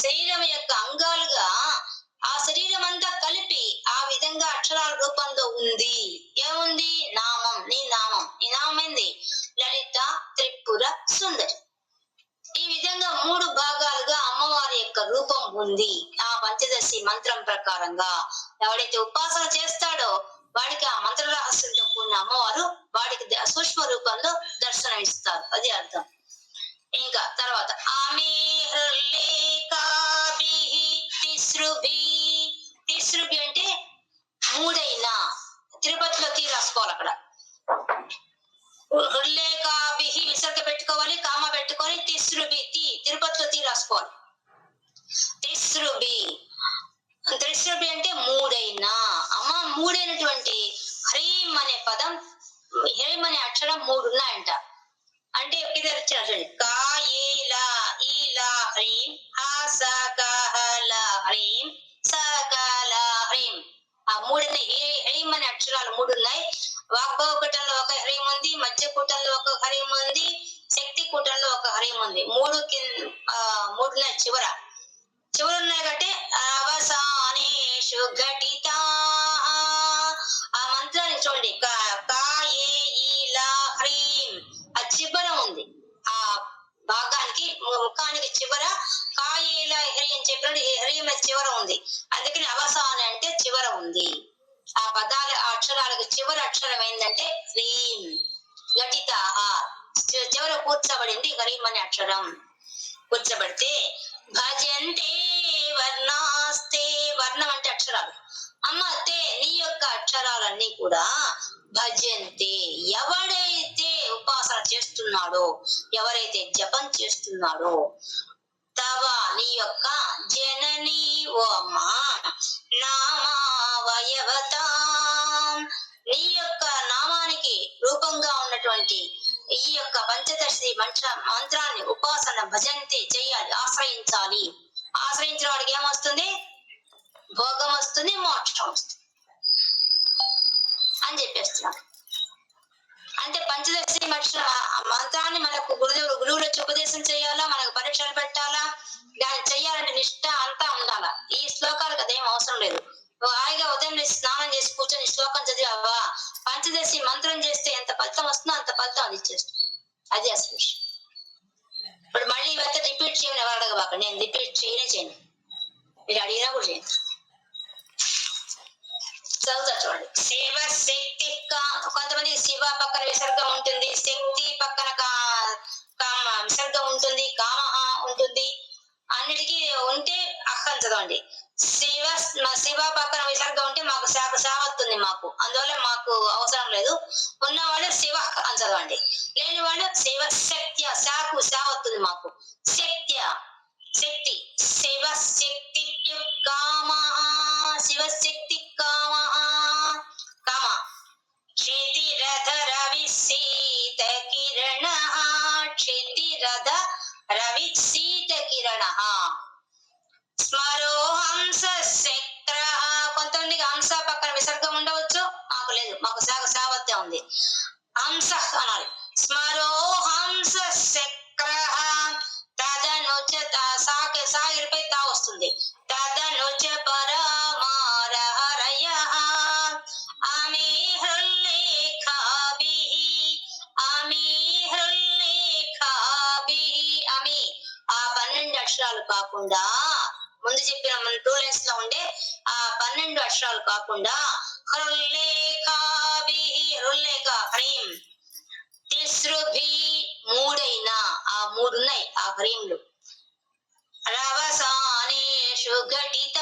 శరీరం యొక్క అంగాలుగా ఆ శరీరం అంతా కలిపి ఆ విధంగా అక్షరాల రూపంలో ఉంది. ఏముంది? నామం. నీ నామం. నీ నామం ఏంది? లలిత త్రిపుర సుందరి. ఈ విధంగా 3 భాగాలుగా అమ్మవారి యొక్క రూపం ఉంది. ఆ పంచదశి మంత్రం ప్రకారంగా ఎవడైతే ఉపాసన చేస్తాడో వాడికి ఆ మంత్ర రహస్యంతో కూడిన అమ్మవారు వాడికి సూక్ష్మ రూపంలో దర్శనం ఇస్తారు. అది అర్థం. ఇంకా తర్వాత ఆమె తిసృభి అంటే 3 తిరుపతిలో తీ రాసుకోవాలి. అక్కడ హృల్లేకాభిహి విసర్గ పెట్టుకోవాలి, కామ పెట్టుకొని తిసృభి తిరుపతిలో తీ రాసుకోవాలి. తిసృభి అంటే 3 అమ్మ 3 హ్రీం అనే పదం, హ్రీం అనే అక్షరం 3 ఉన్నాయంట. అంటే ఇద్దరు ఇచ్చారు చూడండి. కాయేలా ఈలా హ్రీం, హాసకహల హ్రీం, సకల హ్రీం. ఆ 3 హ్రీం అనే అక్షరాలు 3 ఉన్నాయి. వాగ్భవకూటంలో ఒక హ్రీం ఉంది, మధ్య కూటంలో ఒక హ్రీం ఉంది, శక్తి కూటంలో ఒక హ్రీం ఉంది. 3 ఉన్నాయి చివర ఉన్నాయి కాబట్టి అవసానేషు ఘటిత. ఆ మంత్రాన్ని చూడండి. కాయే ఈలా హ్రీం ఆ చివర ఉంది. ఆ భాగానికి ముఖానికి చివర కాయేలా హ్రీం అని చెప్పినట్టు హ్రీం చివర ఉంది. అందుకని అవసాన అంటే చివర ఉంది. ఆ పదాల అక్షరాలకు చివరి అక్షరం ఏంటంటే హ్రీం. ఘటిత చివర కూర్చబడింది హ్రీం అనే అక్షరం. కూర్చబడితే భజంతే వర్ణాస్తే, వర్ణం అంటే అక్షరాలు. అమ్మ తే నీ యొక్క అక్షరాలన్నీ కూడా భజంతే, ఎవడైతే ఉపాసన చేస్తున్నాడో, ఎవరైతే జపం చేస్తున్నాడో, తవ నీ యొక్క జనని ఓ అమ్మ నామావయవతాం, నీ యొక్క నామానికి రూపంగా ఉన్నటువంటి ఈ యొక్క పంచదశి మంత్రాన్ని ఉపాసన భజంతే చేయాలి, ఆశ్రయించాలి. ఆశ్రయించిన వాడికి ఏమొస్తుంది? భోగం వస్తుంది, మోక్షం వస్తుంది అని చెప్పేస్తున్నాడు. అంటే పంచదశి మంత్రాన్ని మనకు గురువులు ఉపదేశం చేయాలా, మనకు పరీక్షలు పెట్టాలా, దాన్ని చెయ్యాలంటే నిష్ఠ అంతా ఉండాలా. ఈ శ్లోకాలకు అదేం అవసరం లేదు. హాయిగా ఉదయం స్నానం చేసి కూర్చొని శ్లోకం చదివావా, పంచదశి మంత్రం చేస్తే ఎంత ఫలితం వస్తుందో అంత ఫలితం అది ఇచ్చేస్తుంది. అది అసలు విషయం. ఇప్పుడు మళ్ళీ ఇవైతే రిపీట్ చేయమని ఎవరు అడగబాక, నేను రిపీట్ చేయను. మీరు అడిగినా కూడా చేయను. చదువుతా చూడండి. శివ శక్తి, కొంతమంది శివ పక్కన విసర్గం ఉంటుంది, శక్తి పక్కన విసర్గం ఉంటుంది, కామ ఉంటుంది. అన్నిటికీ ఉంటే అక్కని చదవండి. శివ పక్కన విసర్గం ఉంటే మాకు సావత్తుంది మాకు, అందువల్ల మాకు అవసరం లేదు. ఉన్నవాళ్ళు శివ అని చదవండి. లేని వాళ్ళు శివ శక్తి, సాకు సావత్తుంది మాకు. శక్తి శివ శక్తి కామ, శివశక్తి కామ కామ. క్షితిరథ రవి శీత కిరణ, క్షితిరథ రవి శీత కిరణ. స్మరో హంస చక్ర, కొంతమందికి హంస పక్కన విసర్గం ఉండవచ్చు, మాకు లేదు, మాకు సావత్యం ఉంది. హంస అనాలి. స్మరో హంస చక్ర తదనుచ సాగిరిపై తా వస్తుంది. తదనుచ పరమారహరయ ఆమె హృల్లేఖాభిః, ఆమె హృల్లేఖాభిః. ఆమె ఆ 12 అక్షరాలు కాకుండా, ముందు చెప్పిన మన 2 లైన్స్ లో ఉండే ఆ 12 అక్షరాలు కాకుండా హృల్లేఖాభిః, హృల్లేఖ హ్రీం. తిసృభి 3 ఆ 3 ఉన్నాయి ఆ హ్రీంలు. రవసానేషు ఘటిత,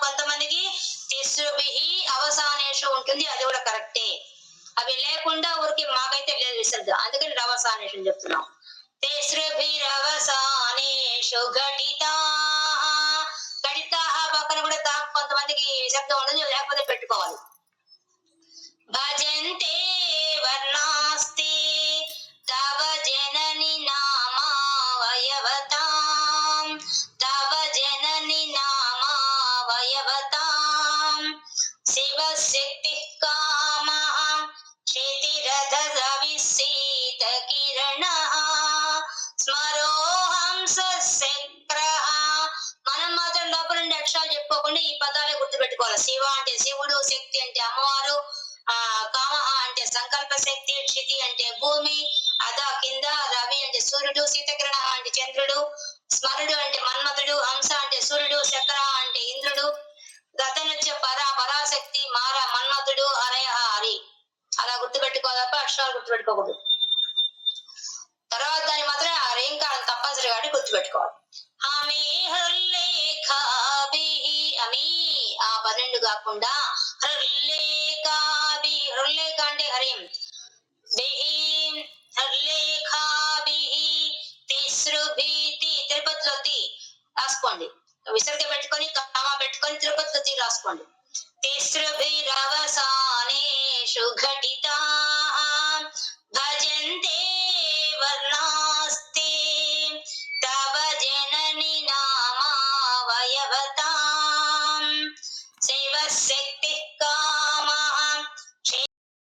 కొంతమందికి తిసృభి అవసానేషు ఉంటుంది, అది కూడా కరెక్టే. అవి లేకుండా ఊరికి మాకైతే లేదు విసర్గ, అందుకని రవసానేషు చెప్తున్నాం. తిసృభి రవసానేషు ఘటిత, ఘటిత పక్కన కూడా కొంతమందికి విసర్గం ఉండదు, లేకపోతే పెట్టుకోవాలి. భజంతే వర్ణాస్తే తవ జనని నామావయవతాం, తవ జనని నామావయవతాం. శివశక్తి కామ క్షితిరథ రవి శీత కిరణ. స్మరో హంస చక్ర శక్తి, క్షితి అంటే భూమి, అద కింద, రవి అంటే సూర్యుడు, శీతకిరణ అంటే చంద్రుడు, స్మరుడు అంటే మన్మధుడు, హంస అంటే సూర్యుడు, చక్ర అంటే ఇంద్రుడు, గతనుచ్చ పరాశక్తి, మార మన్మధుడు, హరయ హరి. అలా గుర్తుపెట్టుకోవాలి తప్ప అక్షరాలు గుర్తుపెట్టుకోకూడదు. తర్వాత దాన్ని మాత్రం ఆ రేంకారం తప్పనిసరి కాబట్టి గుర్తుపెట్టుకోవాలి. ఆమె అమి ఆ 12 కాకుండా హృల్లేఖ అంటే హరిం తిరుపతిలో తి రాసుకోండి. విసర్గ పెట్టుకొని కామా పెట్టుకొని తిరుపతిలో తి రాసుకోండి. తిస్రుభిరవసానేషు ఘటిత